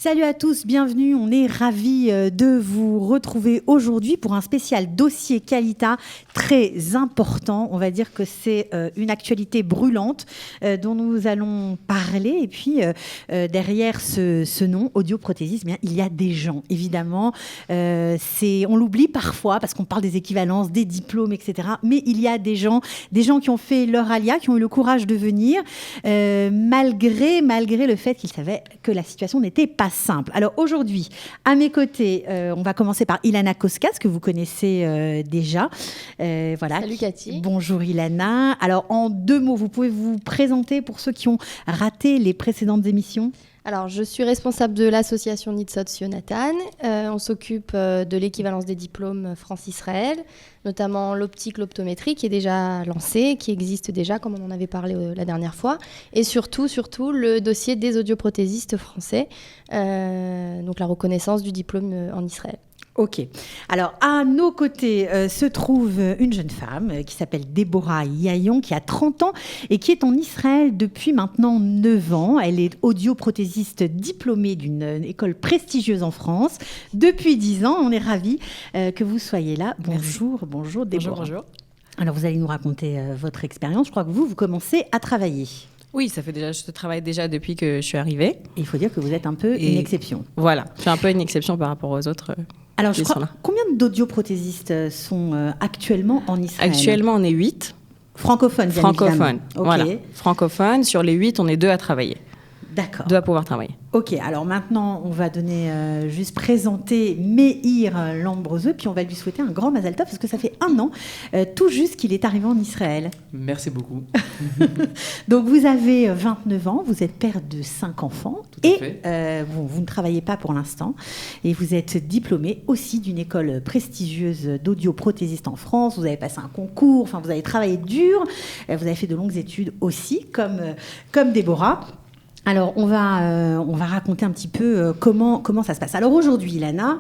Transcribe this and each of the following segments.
Salut à tous, bienvenue. On est ravis de vous retrouver aujourd'hui pour un spécial dossier Qualita très important. On va dire que c'est une actualité brûlante dont nous allons parler. Et puis derrière ce nom, audioprothésiste, bien, il y a des gens, évidemment. On l'oublie parfois parce qu'on parle des équivalences, des diplômes, etc. Mais il y a des gens qui ont fait leur alia, qui ont eu le courage de venir, malgré le fait qu'ils savaient que la situation n'était pas simple. Alors aujourd'hui, à mes côtés, on va commencer par Ilana Koskas, que vous connaissez déjà. Voilà. Salut Cathy. Bonjour Ilana. Alors en 2 mots, vous pouvez vous présenter pour ceux qui ont raté les précédentes émissions ? Alors, je suis responsable de l'association Nitsot Sionatan. On s'occupe de l'équivalence des diplômes France-Israël, notamment l'optique, l'optométrie, qui est déjà lancée, qui existe déjà, comme on en avait parlé la dernière fois. Et surtout, le dossier des audioprothésistes français, donc la reconnaissance du diplôme en Israël. Ok. Alors, à nos côtés se trouve une jeune femme qui s'appelle Déborah Yayon, qui a 30 ans et qui est en Israël depuis maintenant 9 ans. Elle est audioprothésiste diplômée d'une école prestigieuse en France. Depuis 10 ans, on est ravis que vous soyez là. Bonjour Déborah. Bonjour. Alors, vous allez nous raconter votre expérience. Je crois que vous commencez à travailler. Oui, je travaille déjà depuis que je suis arrivée. Et il faut dire que vous êtes un peu une exception. Voilà, je suis un peu une exception par rapport aux autres. Alors, je crois, combien d'audioprothésistes sont actuellement en Israël ? Actuellement, on est 8. Francophones, bien évidemment. Okay. Voilà. Francophones. Sur les 8, on est 2 à travailler. D'accord. 2 à pouvoir travailler. Ok, alors maintenant, on va juste présenter Meir Lambroseux, puis on va lui souhaiter un grand Mazal Tov, parce que ça fait 1 an, tout juste qu'il est arrivé en Israël. Merci beaucoup. Donc, vous avez 29 ans, vous êtes père de 5 enfants, tout à fait. Vous ne travaillez pas pour l'instant, et vous êtes diplômé aussi d'une école prestigieuse d'audioprothésiste en France, vous avez passé un concours, enfin, vous avez travaillé dur, vous avez fait de longues études aussi, comme Déborah. Alors, on va raconter un petit peu comment ça se passe. Alors aujourd'hui, Ilana,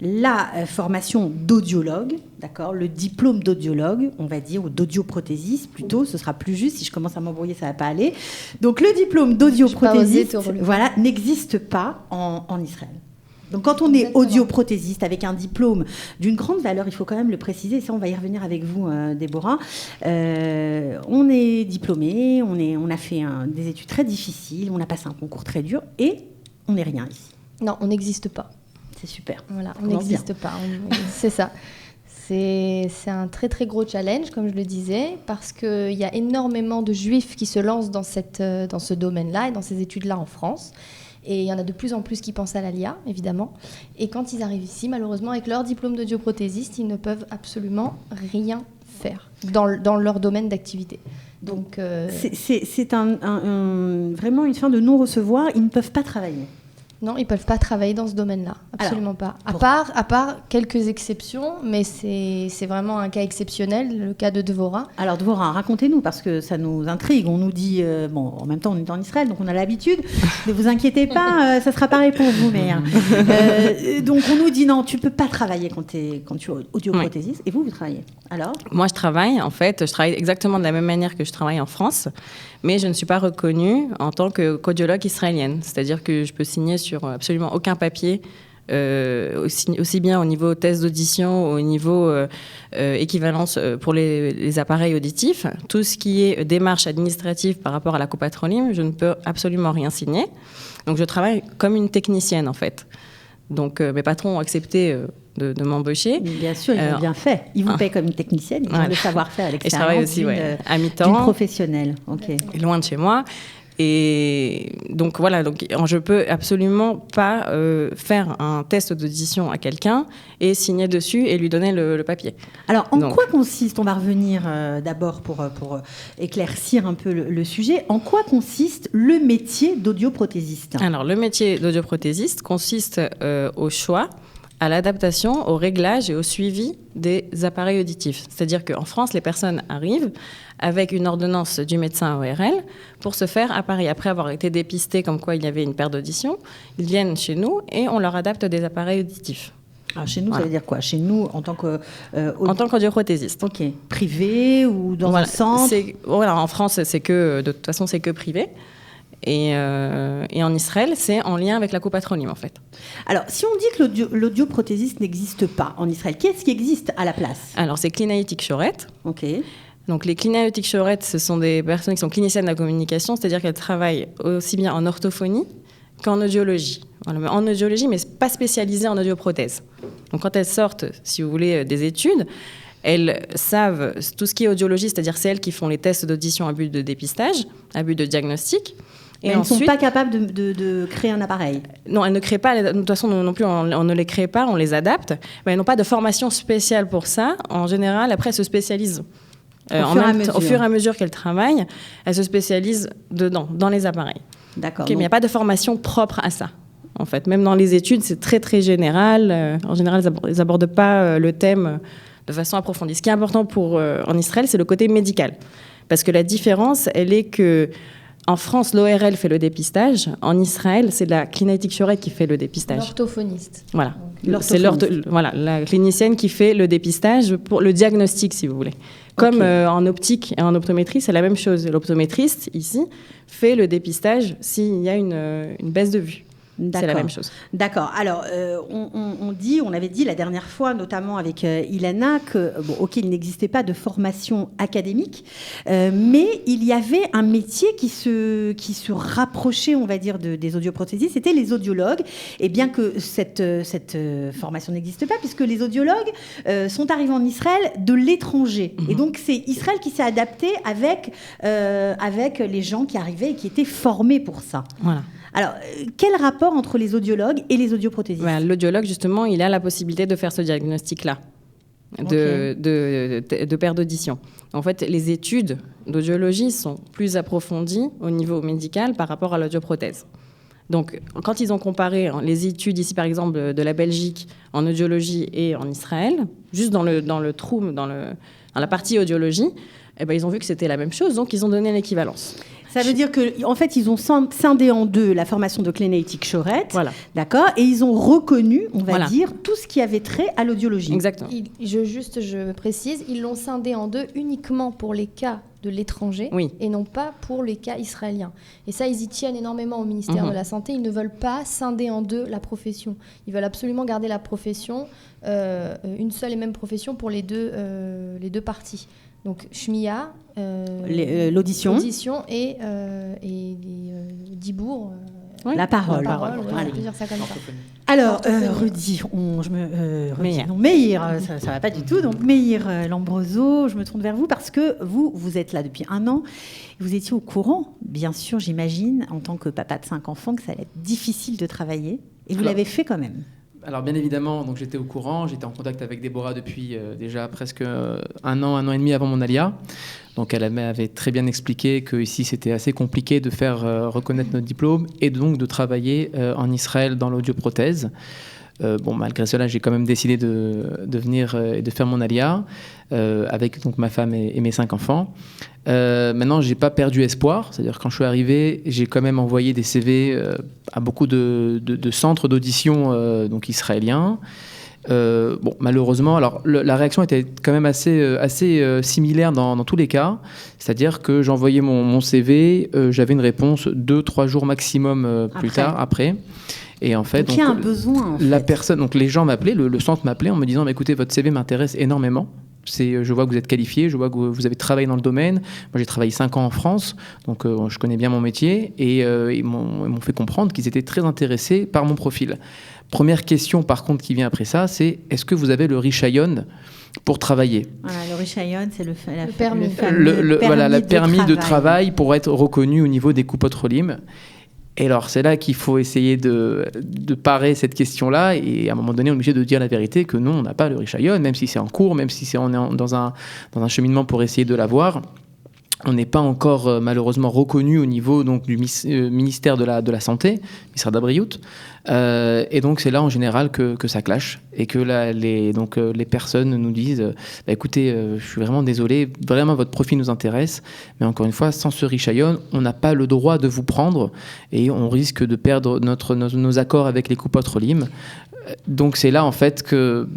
la formation d'audiologue, d'accord, le diplôme d'audiologue, on va dire, ou d'audioprothésiste plutôt, ce sera plus juste. Si je commence à m'embrouiller, ça ne va pas aller. Donc, le diplôme d'audioprothésiste, voilà, n'existe pas en Israël. Donc, quand on est audioprothésiste avec un diplôme d'une grande valeur, il faut quand même le préciser, et ça, on va y revenir avec vous, Déborah. On est diplômé, on a fait des études très difficiles, on a passé un concours très dur, et on n'est rien ici. Non, on n'existe pas. C'est super. Voilà, on n'existe pas. C'est ça. C'est un très, très gros challenge, comme je le disais, parce qu'il y a énormément de juifs qui se lancent dans ce domaine-là et dans ces études-là en France. Et il y en a de plus en plus qui pensent à l'ALIA, évidemment. Et quand ils arrivent ici, malheureusement, avec leur diplôme d'audioprothésiste, ils ne peuvent absolument rien faire dans leur domaine d'activité. Donc, c'est vraiment une fin de non-recevoir. Ils ne peuvent pas travailler. Non, ils ne peuvent pas travailler dans ce domaine-là, absolument pas. À part quelques exceptions, mais c'est vraiment un cas exceptionnel, le cas de Dvorah. Alors Dvorah, racontez-nous, parce que ça nous intrigue. On nous dit, en même temps on est en Israël, donc on a l'habitude, ne vous inquiétez pas, ça sera pareil pour vous, mais donc on nous dit non, tu ne peux pas travailler quand tu es audioprothésiste, oui. Et vous travaillez. Alors ? Moi je travaille exactement de la même manière que je travaille en France, mais je ne suis pas reconnue en tant qu'audiologue israélienne, c'est-à-dire que je peux signer sur absolument aucun papier, aussi bien au niveau test d'audition, au niveau équivalence pour les appareils auditifs. Tout ce qui est démarche administrative par rapport à la copatroline, je ne peux absolument rien signer. Donc je travaille comme une technicienne en fait. Donc mes patrons ont accepté de m'embaucher. Bien sûr, ils ont bien fait. Ils vous payent comme une technicienne, ils ont le savoir-faire à l'expérience. Et je travaille aussi à mi-temps. D'une professionnelle. Okay. Loin de chez moi. Et donc voilà, je peux absolument pas faire un test d'audition à quelqu'un et signer dessus et lui donner le papier. Alors quoi consiste, on va revenir d'abord pour éclaircir un peu le sujet, en quoi consiste le métier d'audioprothésiste ? Alors le métier d'audioprothésiste consiste au choix, à l'adaptation, au réglage et au suivi des appareils auditifs. C'est-à-dire qu'en France, les personnes arrivent avec une ordonnance du médecin ORL pour se faire appareiller. Après avoir été dépistés comme quoi il y avait une perte d'audition, ils viennent chez nous et on leur adapte des appareils auditifs. Alors chez nous, ça veut dire quoi ? Chez nous, en tant que... en tant qu'audioprothésiste. Ok. Privé ou dans un centre ? En France, de toute façon, c'est que privé. Et en Israël, c'est en lien avec la copatronyme, en fait. Alors, si on dit que l'audioprothésiste n'existe pas en Israël, qu'est-ce qui existe à la place? Alors, c'est Klinai Tikchoret. Ok. Donc, les Klinai Tikchoret, ce sont des personnes qui sont cliniciennes de la communication, c'est-à-dire qu'elles travaillent aussi bien en orthophonie qu'en audiologie. Voilà, en audiologie, mais pas spécialisées en audioprothèse. Donc, quand elles sortent, si vous voulez, des études, elles savent tout ce qui est audiologie, c'est-à-dire c'est elles qui font les tests d'audition à but de dépistage, à but de diagnostic. Et elles ne sont pas capables de créer un appareil. Non, elles ne créent pas. De toute façon, non plus, on ne les crée pas, on les adapte. Mais elles n'ont pas de formation spéciale pour ça. En général, après, elles se spécialisent. Au fur et à mesure qu'elles travaillent, elles se spécialisent dedans, dans les appareils. D'accord. Mais il n'y a pas de formation propre à ça. En fait, même dans les études, c'est très, très général. En général, ils n'abordent pas le thème de façon approfondie. Ce qui est important en Israël, c'est le côté médical. Parce que la différence, elle est que en France, l'ORL fait le dépistage. En Israël, c'est la Klinai Tikchoret qui fait le dépistage. L'orthophoniste. Voilà. C'est la clinicienne qui fait le dépistage pour le diagnostic, si vous voulez. Comme en optique et en optométrie, c'est la même chose. L'optométriste, ici, fait le dépistage s'il y a une baisse de vue. C'est la même chose. D'accord. Alors, on avait dit la dernière fois, notamment avec Ilana, que, il n'existait pas de formation académique, mais il y avait un métier qui se rapprochait, on va dire, des audioprothésistes, c'était les audiologues. Et bien que cette formation n'existe pas, puisque les audiologues sont arrivés en Israël de l'étranger. Et donc, c'est Israël qui s'est adapté avec les gens qui arrivaient et qui étaient formés pour ça. Voilà. Alors, quel rapport entre les audiologues et les audioprothésistes? L'audiologue, justement, il a la possibilité de faire ce diagnostic-là, de perte d'audition. En fait, les études d'audiologie sont plus approfondies au niveau médical par rapport à l'audioprothèse. Donc, quand ils ont comparé les études ici, par exemple, de la Belgique en audiologie et en Israël, juste dans la partie audiologie, ils ont vu que c'était la même chose, donc ils ont donné l'équivalence. Ça veut dire qu'en fait, ils ont scindé en deux la formation de Klinai Tikchoret, voilà. D'accord, et ils ont reconnu, on va dire, tout ce qui avait trait à l'audiologie. Exactement. Je précise, ils l'ont scindé en deux uniquement pour les cas de l'étranger et non pas pour les cas israéliens. Et ça, ils y tiennent énormément au ministère de la Santé. Ils ne veulent pas scinder en deux la profession. Ils veulent absolument garder la profession, une seule et même profession pour les deux parties. Donc, Shmiya, l'audition et Dibour. La parole. On peut dire ça comme ça. Alors, Rudy, Meir, ça va pas du tout. Donc, Meir Lambroso, je me tourne vers vous parce que vous êtes là depuis 1 an. Vous étiez au courant, bien sûr, j'imagine, en tant que papa de 5 enfants, que ça allait être difficile de travailler. Et vous l'avez fait quand même. Alors bien évidemment, donc j'étais au courant, j'étais en contact avec Déborah depuis déjà presque 1 an et demi avant mon alia. Donc elle m'avait très bien expliqué qu'ici c'était assez compliqué de faire reconnaître notre diplôme et donc de travailler en Israël dans l'audioprothèse. Malgré cela, j'ai quand même décidé de venir et de faire mon alia avec donc ma femme et mes 5 enfants. Maintenant, j'ai pas perdu espoir. C'est-à-dire quand je suis arrivé, j'ai quand même envoyé des CV à beaucoup de centres d'audition donc israéliens. Malheureusement, alors la réaction était quand même assez similaire dans tous les cas. C'est-à-dire que j'envoyais mon CV, j'avais une réponse 2-3 jours maximum plus tard après. Et en fait, donc il y a un besoin. La personne, donc les gens m'appelaient, le centre m'appelait en me disant écoutez, votre CV m'intéresse énormément. Je vois que vous êtes qualifié, je vois que vous avez travaillé dans le domaine. Moi, j'ai travaillé 5 ans en France, donc je connais bien mon métier. Et ils m'ont fait comprendre qu'ils étaient très intéressés par mon profil. Première question, par contre, qui vient après ça, c'est est-ce que vous avez le Rishayon pour travailler? Voilà, le Rishayon, c'est le permis. Le permis de travail pour être reconnu au niveau des Kupot-Cholim. Et alors, c'est là qu'il faut essayer de parer cette question-là. Et à un moment donné, on est obligé de dire la vérité que non, on n'a pas le Rishayon, même si c'est en cours, même si on est dans un cheminement pour essayer de l'avoir. On n'est pas encore malheureusement reconnu au niveau donc, du ministère de la Santé, ministère d'Abriout. Et donc c'est là en général que ça clash et que là, les personnes nous disent écoutez, je suis vraiment désolé, vraiment votre profil nous intéresse, mais encore une fois, sans ce Rishayon, on n'a pas le droit de vous prendre et on risque de perdre nos accords avec les Coupot Olim. Donc c'est là en fait que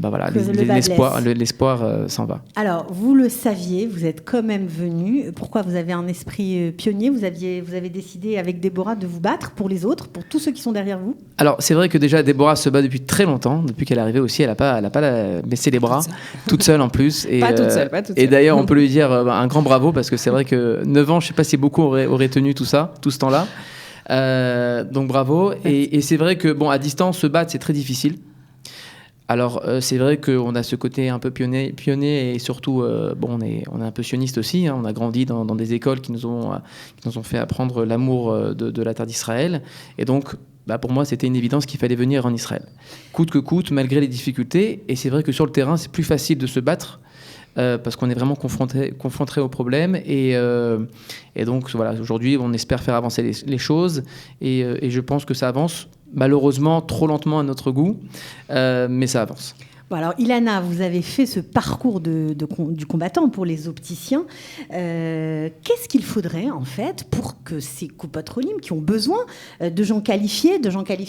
l'espoir s'en va. Alors vous le saviez, vous êtes quand même venu. Pourquoi vous avez un esprit pionnier, vous avez décidé avec Déborah de vous battre pour les autres, pour tous ceux qui sont derrière vous. Alors c'est vrai que déjà Déborah se bat depuis très longtemps, depuis qu'elle est arrivée aussi, elle n'a pas baissé les bras, toute seule en plus. Et, pas toute seule. Et d'ailleurs on peut lui dire un grand bravo parce que c'est vrai que 9 ans, je ne sais pas si beaucoup auraient tenu tout ce temps-là. Donc bravo. Et c'est vrai que à distance se battre c'est très difficile. Alors c'est vrai qu'on a ce côté un peu pionnier et surtout on est un peu sioniste aussi, hein. On a grandi dans des écoles qui nous ont fait apprendre l'amour de la terre d'Israël et donc pour moi c'était une évidence qu'il fallait venir en Israël coûte que coûte, malgré les difficultés. Et c'est vrai que sur le terrain c'est plus facile de se battre parce qu'on est vraiment confronté au problème et donc voilà, aujourd'hui on espère faire avancer les choses et je pense que ça avance, malheureusement trop lentement à notre goût, mais ça avance. Bon, alors Ilana, vous avez fait ce parcours du combattant pour les opticiens. Qu'est-ce qu'il faudrait en fait pour que ces Coupot Olim qui ont besoin de gens qualifiés,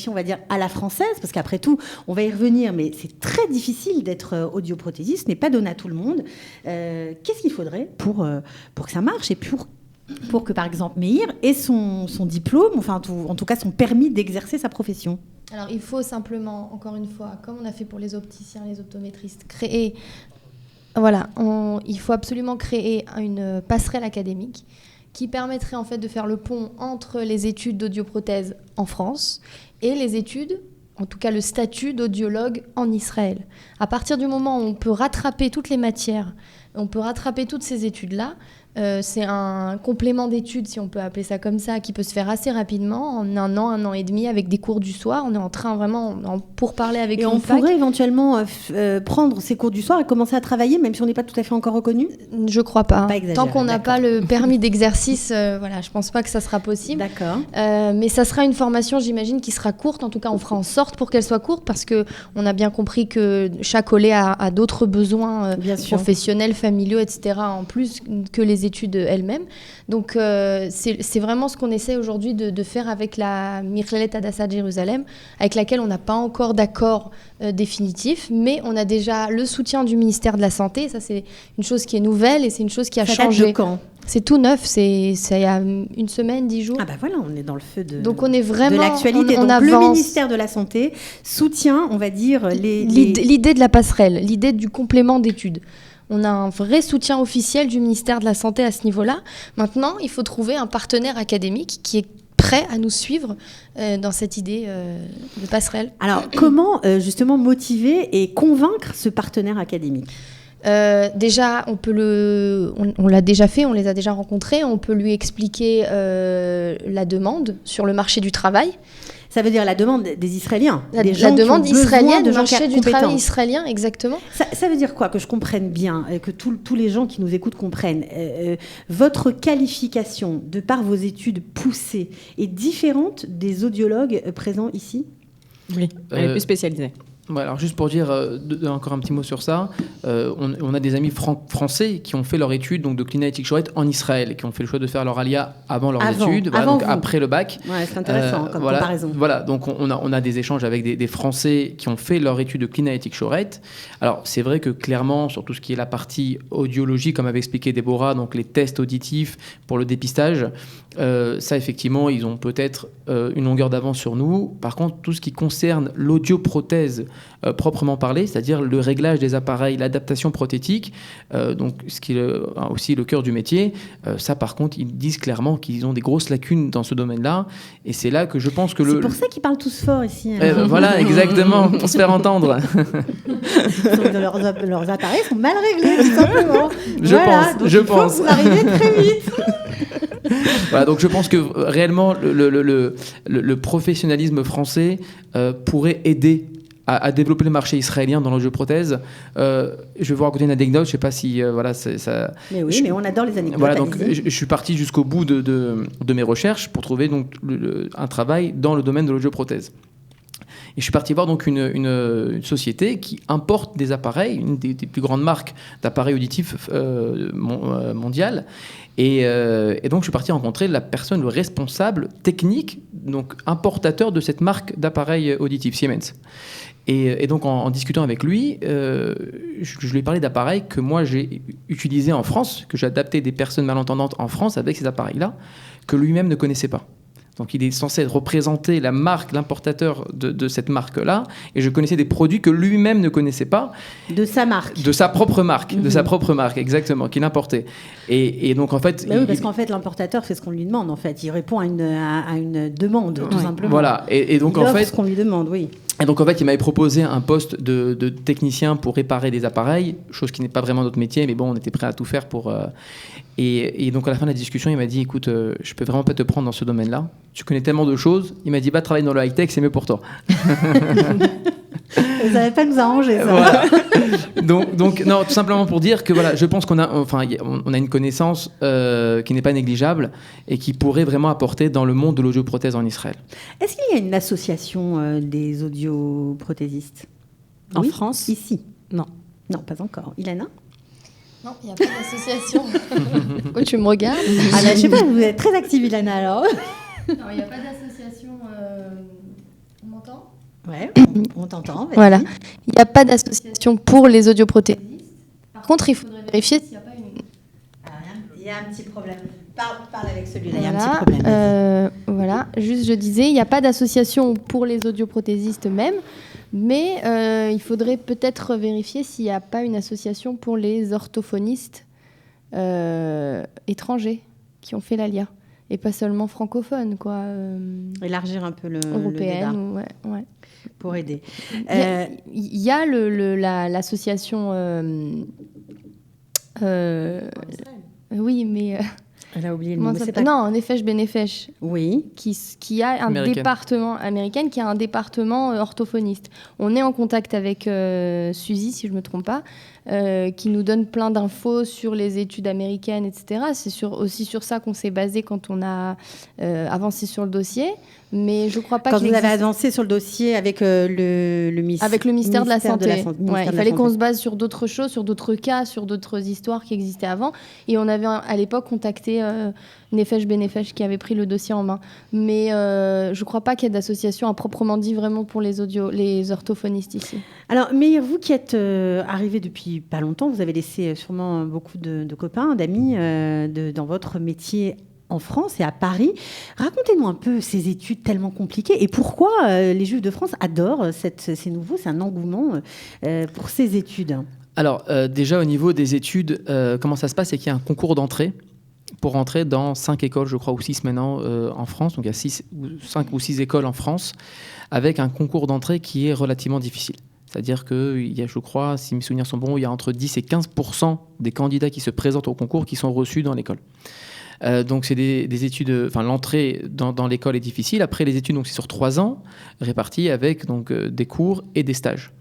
on va dire à la française, parce qu'après tout, on va y revenir, mais c'est très difficile d'être audioprothésiste, ce n'est pas donné à tout le monde. Qu'est-ce qu'il faudrait pour que ça marche et pour que par exemple Meir ait son diplôme, enfin en tout cas son permis d'exercer sa profession? Alors, il faut simplement, encore une fois, comme on a fait pour les opticiens, les optométristes, il faut absolument créer une passerelle académique qui permettrait en fait de faire le pont entre les études d'audioprothèse en France et les études, en tout cas le statut d'audiologue en Israël. À partir du moment où on peut rattraper toutes les matières, on peut rattraper toutes ces études-là, c'est un complément d'études, si on peut appeler ça comme ça, qui peut se faire assez rapidement, en un an et demi, avec des cours du soir. On est en train vraiment pour parler avec une fac. Et on pourrait éventuellement prendre ces cours du soir et commencer à travailler, même si on n'est pas tout à fait encore reconnu? Je crois pas. Tant qu'on n'a pas le permis d'exercice, je pense pas que ça sera possible. D'accord. Mais ça sera une formation, j'imagine, qui sera courte. En tout cas, on fera en sorte pour qu'elle soit courte, parce qu'on a bien compris que chaque olé a d'autres besoins professionnels, familiaux, etc., en plus que les études elles-mêmes. Donc c'est vraiment ce qu'on essaie aujourd'hui de faire avec la Michlelet Hadassah de Jérusalem, avec laquelle on n'a pas encore d'accord définitif, mais on a déjà le soutien du ministère de la Santé. Ça, c'est une chose qui est nouvelle et c'est une chose qui a changé. Ça date de quand ? C'est tout neuf, c'est il y a une semaine, 10 jours. Ah voilà, on est dans le feu de l'actualité. Donc le ministère de la Santé soutient, on va dire, l'idée de la passerelle, l'idée du complément d'études. On a un vrai soutien officiel du ministère de la Santé à ce niveau-là. Maintenant, il faut trouver un partenaire académique qui est prêt à nous suivre dans cette idée de passerelle. Alors, comment justement motiver et convaincre ce partenaire académique ? Déjà, on l'a déjà fait, on les a déjà rencontrés. On peut lui expliquer la demande sur le marché du travail. Ça veut dire la demande des Israéliens. La demande israélienne, du marché du travail israélien, exactement. Ça veut dire quoi? Que je comprenne bien, que tous les gens qui nous écoutent comprennent. Votre qualification, de par vos études poussées, est différente des audiologues présents ici? Oui, elle est plus spécialisée. Ouais, alors juste pour dire encore un petit mot sur ça, on a des amis français qui ont fait leur étude donc de Klina et Tikchoret en Israël et qui ont fait le choix de faire leur alia avant leurs études, donc après le bac. Ouais, c'est intéressant comme comparaison. Voilà, donc on a des échanges avec des Français qui ont fait leur étude de Klina et Tikchoret. Alors c'est vrai que clairement sur tout ce qui est la partie audiologie, comme avait expliqué Déborah, donc les tests auditifs pour le dépistage, ça effectivement ils ont peut-être une longueur d'avance sur nous. Par contre tout ce qui concerne l'audioprothèse proprement parlé, c'est-à-dire le réglage des appareils, l'adaptation prothétique, donc ce qui est aussi le cœur du métier, ça par contre ils disent clairement qu'ils ont des grosses lacunes dans ce domaine-là et c'est là que je pense que c'est pour ça qu'ils parlent tous fort ici. Voilà, exactement, pour se faire entendre. Leurs appareils sont mal réglés, tout simplement. Je pense. Vous arrivez très vite. Voilà, donc je pense que réellement le professionnalisme français pourrait aider à développer le marché israélien dans l'audioprothèse. Je vais vous raconter une anecdote, je ne sais pas si... ça... Mais oui, mais on adore les anecdotes. Voilà, donc je suis parti jusqu'au bout de mes recherches pour trouver donc, un travail dans le domaine de l'audioprothèse. Et je suis parti voir donc une société qui importe des appareils, une des plus grandes marques d'appareils auditifs mondiales. Et donc, je suis parti rencontrer la personne, le responsable technique, donc importateur de cette marque d'appareils auditifs, Siemens. Et donc, en discutant avec lui, je lui ai parlé d'appareils que moi, j'ai utilisés en France, que j'ai adaptés des personnes malentendantes en France avec ces appareils-là, que lui-même ne connaissait pas. Donc, il est censé représenter la marque, l'importateur de cette marque-là. Et je connaissais des produits que lui-même ne connaissait pas. De sa marque. De sa propre marque. De sa propre marque, exactement, qu'il importait. Et donc, en fait... Oui, parce qu'en fait, l'importateur fait ce qu'on lui demande, en fait. Il répond à une demande, tout simplement. Voilà. Et donc, il en fait... ce qu'on lui demande, oui. Et donc, en fait, il m'avait proposé un poste de technicien pour réparer des appareils, chose qui n'est pas vraiment notre métier, mais bon, on était prêt à tout faire pour... Et donc, à la fin de la discussion, il m'a dit, écoute, je peux vraiment pas te prendre dans ce domaine-là. Tu connais tellement de choses. Il m'a dit, va travailler dans le high-tech, c'est mieux pour toi. Ça va pas nous arranger, ça. Voilà. Donc, non, tout simplement pour dire que voilà, je pense qu'on a une connaissance qui n'est pas négligeable et qui pourrait vraiment apporter dans le monde de l'audioprothèse en Israël. Est-ce qu'il y a une association des audioprothésistes En France ? Ici ? Non. Non, pas encore. Ilana ? Non, il n'y a pas d'association. Pourquoi tu me regardes ? Ah là, je sais pas, vous êtes très active, Ilana, alors. Non, il n'y a pas d'association. On m'entend ? Ouais, on t'entend. Vas-y. Voilà. Il n'y a pas d'association pour les audioprothésistes. Par contre, il faudrait vérifier s'il n'y a pas une... Il y a un petit problème. Parle avec celui-là, il y a un Voilà, petit problème. voilà, juste je disais, il n'y a pas d'association pour les audioprothésistes même, mais il faudrait peut-être vérifier s'il n'y a pas une association pour les orthophonistes étrangers qui ont fait l'ALIA, et pas seulement francophones, quoi. Élargir un peu le débat. Européenne, ouais. Pour aider. Il y a l'association... oui, mais... Elle a oublié le nom. Non, Nefesh Benefesh. Oui. Qui a un département américain, qui a un département orthophoniste. On est en contact avec Suzy, si je ne me trompe pas, qui nous donne plein d'infos sur les études américaines, etc. C'est aussi sur ça qu'on s'est basé quand on a avancé sur le dossier. Mais je ne crois pas quand vous avez avancé sur le dossier avec le ministère de la Santé. Il fallait qu'on se base sur d'autres choses, sur d'autres cas, sur d'autres histoires qui existaient avant. Et on avait à l'époque contacté Nefesh Benefesh qui avait pris le dossier en main. Mais je ne crois pas qu'il y ait d'association à proprement dit vraiment pour les orthophonistes ici. Alors, Meir, vous qui êtes arrivé depuis pas longtemps, vous avez laissé sûrement beaucoup de copains, d'amis dans votre métier en France et à Paris. Racontez-nous un peu ces études tellement compliquées et pourquoi les Juifs de France adorent, c'est nouveau, c'est un engouement pour ces études. Alors, déjà au niveau des études, comment ça se passe, c'est qu'il y a un concours d'entrée pour rentrer dans 5 écoles, je crois, ou 6 maintenant en France. Donc, il y a 5 ou 6 écoles en France avec un concours d'entrée qui est relativement difficile. C'est-à-dire qu'il y a, je crois, si mes souvenirs sont bons, il y a entre 10 et 15% des candidats qui se présentent au concours qui sont reçus dans l'école. Donc c'est des études, enfin l'entrée dans l'école est difficile. Après les études, donc c'est sur 3 ans, répartis avec donc des cours et des stages.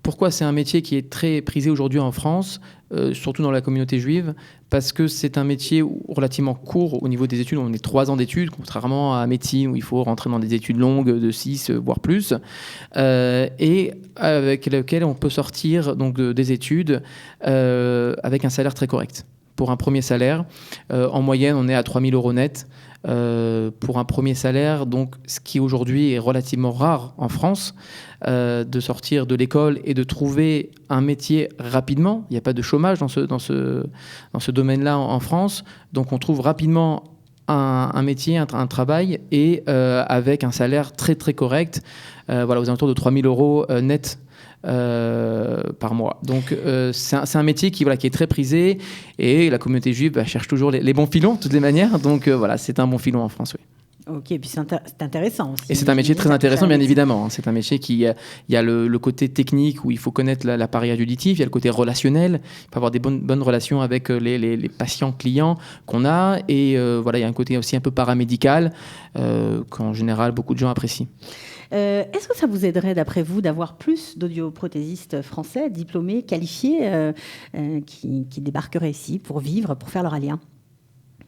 Pourquoi c'est un métier qui est très prisé aujourd'hui en France, surtout dans la communauté juive? Parce que c'est un métier relativement court au niveau des études. On est 3 ans d'études, contrairement à médecine où il faut rentrer dans des études longues de 6 voire plus, et avec lequel on peut sortir donc des études avec un salaire très correct. Pour un premier salaire, en moyenne, on est à 3 000 € net pour un premier salaire, donc ce qui aujourd'hui est relativement rare en France, de sortir de l'école et de trouver un métier rapidement. Il n'y a pas de chômage dans ce domaine-là en France, donc on trouve rapidement un métier, un travail, et avec un salaire très très correct, voilà, aux alentours de 3 000 € net. Par mois. Donc c'est un métier qui est très prisé et la communauté juive cherche toujours les bons filons de toutes les manières. Donc voilà, c'est un bon filon en France, oui. Ok, et puis c'est intéressant aussi. Et c'est un métier très intéressant, bien évidemment. C'est un métier qui il y a le côté technique où il faut connaître l'appareil auditif, il y a le côté relationnel, il faut avoir des bonnes relations avec les patients, clients qu'on a, et voilà, il y a un côté aussi un peu paramédical qu'en général beaucoup de gens apprécient. Est-ce que ça vous aiderait, d'après vous, d'avoir plus d'audioprothésistes français diplômés, qualifiés, qui débarqueraient ici pour vivre, pour faire leur ALIA ?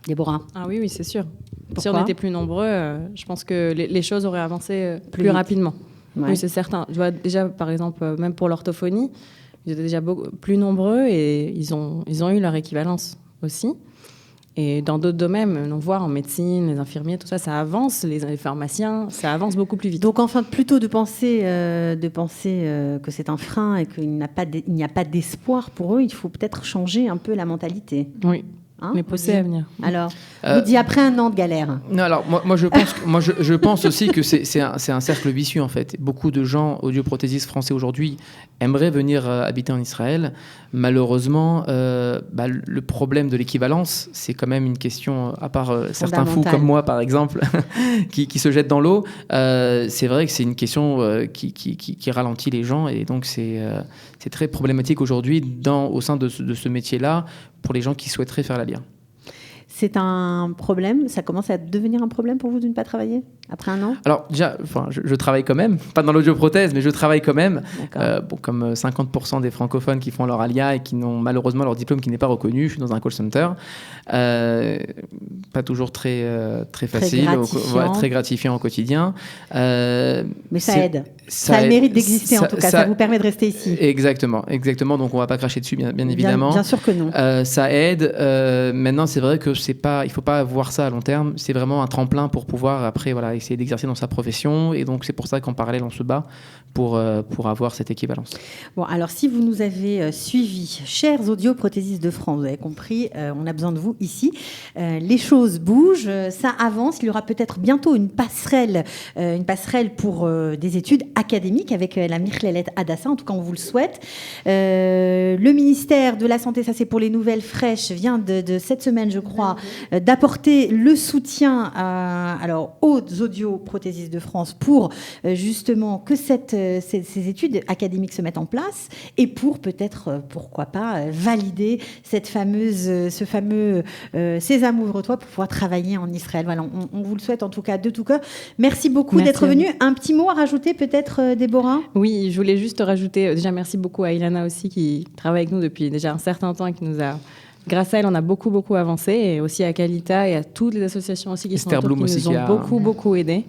Déborah? Ah oui, oui, c'est sûr. Si Pourquoi? on était plus nombreux, je pense que les choses auraient avancé plus vite. rapidement. Ouais. Oui, c'est certain. Je vois déjà, par exemple, même pour l'orthophonie, ils étaient déjà beaucoup plus nombreux et ils ont eu leur équivalence aussi. Et dans d'autres domaines, on voit en médecine, les infirmiers, tout ça, ça avance, les pharmaciens, ça avance beaucoup plus vite. Donc, enfin, plutôt de penser que c'est un frein et qu'il n'y a pas d'espoir pour eux, il faut peut-être changer un peu la mentalité. Oui, Hein, mais pousser à venir. Alors, vous dites après un an de galère. Non, alors je pense aussi que c'est un cercle vicieux en fait. Beaucoup de gens audioprothésistes français aujourd'hui aimeraient venir habiter en Israël. Malheureusement, le problème de l'équivalence, c'est quand même une question, à part certains fous comme moi par exemple, qui se jettent dans l'eau. C'est vrai que c'est une question qui ralentit les gens et donc c'est très problématique aujourd'hui au sein de ce métier-là pour les gens qui souhaiteraient faire la LIA. C'est un problème, ça commence à devenir un problème pour vous de ne pas travailler après un an? Alors déjà, je travaille quand même, pas dans l'audioprothèse, mais je travaille quand même. Comme 50% des francophones qui font leur ALIA et qui n'ont malheureusement leur diplôme qui n'est pas reconnu, je suis dans un call center. Pas toujours très facile, très gratifiant au quotidien. Mais ça aide. Ça a le mérite d'exister en tout cas, ça vous permet de rester ici. Exactement. Donc on ne va pas cracher dessus, bien évidemment. Bien sûr que non. Ça aide. Maintenant, c'est vrai que il ne faut pas voir ça à long terme. C'est vraiment un tremplin pour pouvoir après essayer d'exercer dans sa profession. Et donc c'est pour ça qu'en parallèle, on se bat pour avoir cette équivalence. Bon, alors si vous nous avez suivis, chers audioprothésistes de France, vous avez compris, on a besoin de vous ici. Les choses bougent, ça avance. Il y aura peut-être bientôt une passerelle pour des études académiques avec la Michlelet Hadassah. En tout cas, on vous le souhaite. Le ministère de la Santé, ça c'est pour les nouvelles fraîches, vient de cette semaine, je crois, d'apporter le soutien aux audioprothésistes de France pour justement que ces études académiques se mettent en place et pour peut-être, pourquoi pas, valider ces fameux Sésame ouvre-toi pour pouvoir travailler en Israël. Voilà, on vous le souhaite en tout cas de tout cœur. Merci beaucoup d'être venu. Un petit mot à rajouter peut-être, Déborah? Oui, je voulais juste rajouter, déjà merci beaucoup à Ilana aussi qui travaille avec nous depuis déjà un certain temps et qui nous a... Grâce à elle, on a beaucoup avancé, et aussi à Kalita et à toutes les associations aussi qui sont autour, qui nous ont beaucoup aidés.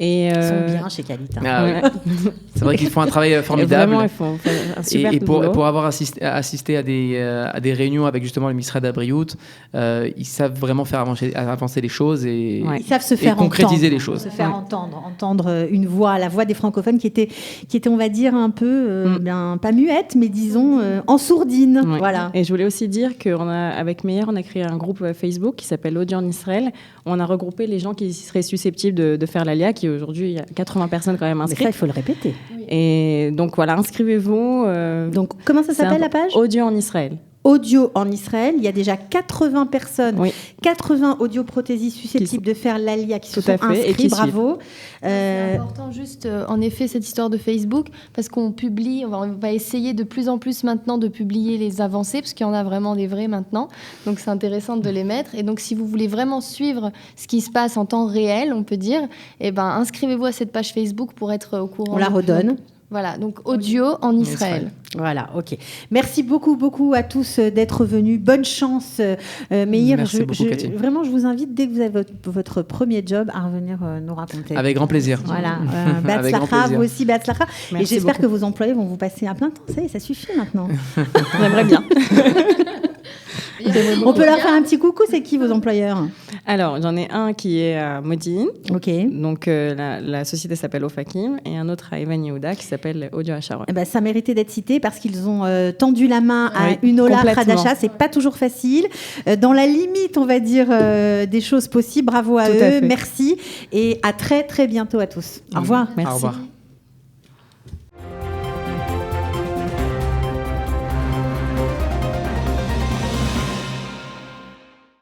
Ils sont bien chez Kalita. C'est vrai qu'ils font un travail formidable. Vraiment, ils font un super boulot. Pour avoir assisté à des réunions avec justement le ministère d'Abriout, ils savent vraiment faire avancer les choses et ils savent se faire concrétiser les choses. Se faire entendre une voix, la voix des francophones qui était, on va dire, un peu, pas muette, mais disons en sourdine. Ouais. Voilà. Et je voulais aussi dire qu'avec Meyer, on a créé un groupe Facebook qui s'appelle Audio en Israël. On a regroupé les gens qui seraient susceptibles de faire l'ALIA, qui aujourd'hui, il y a 80 personnes quand même inscrites. Mais ça, il faut le répéter. Et donc voilà, inscrivez-vous. Donc comment ça s'appelle la page? Audio en Israël. Audio en Israël, il y a déjà 80 personnes, 80 audioprothésistes susceptibles de faire l'ALIA qui se sont inscrits, bravo. C'est important juste, en effet, cette histoire de Facebook, parce qu'on publie, on va essayer de plus en plus maintenant de publier les avancées, parce qu'il y en a vraiment des vrais maintenant, donc c'est intéressant de les mettre. Et donc si vous voulez vraiment suivre ce qui se passe en temps réel, on peut dire, inscrivez-vous à cette page Facebook pour être au courant. On la redonne. Voilà, donc audio en Israël. Voilà, ok. Merci beaucoup à tous d'être venus. Bonne chance, Meir. Merci beaucoup, Cathy. Vraiment, je vous invite, dès que vous avez votre premier job, à revenir nous raconter. Avec grand plaisir. Voilà, Be'atzlacha, vous aussi, Be'atzlacha. Et j'espère que vos employés vont vous passer à plein temps. Ça y est, ça suffit maintenant. J'aimerais bien. On peut leur faire un petit coucou, c'est qui vos employeurs? Alors, j'en ai un qui est à Modi'in. Ok. Donc, la société s'appelle Ofakim, et un autre à Evan Yehuda qui s'appelle Audio à Sharon. Ça méritait d'être cité parce qu'ils ont tendu la main à une Ola Hadasha. C'est pas toujours facile. Dans la limite, on va dire, des choses possibles. Bravo à eux. Merci. Et à très, très bientôt à tous. Au revoir. Merci. Au revoir.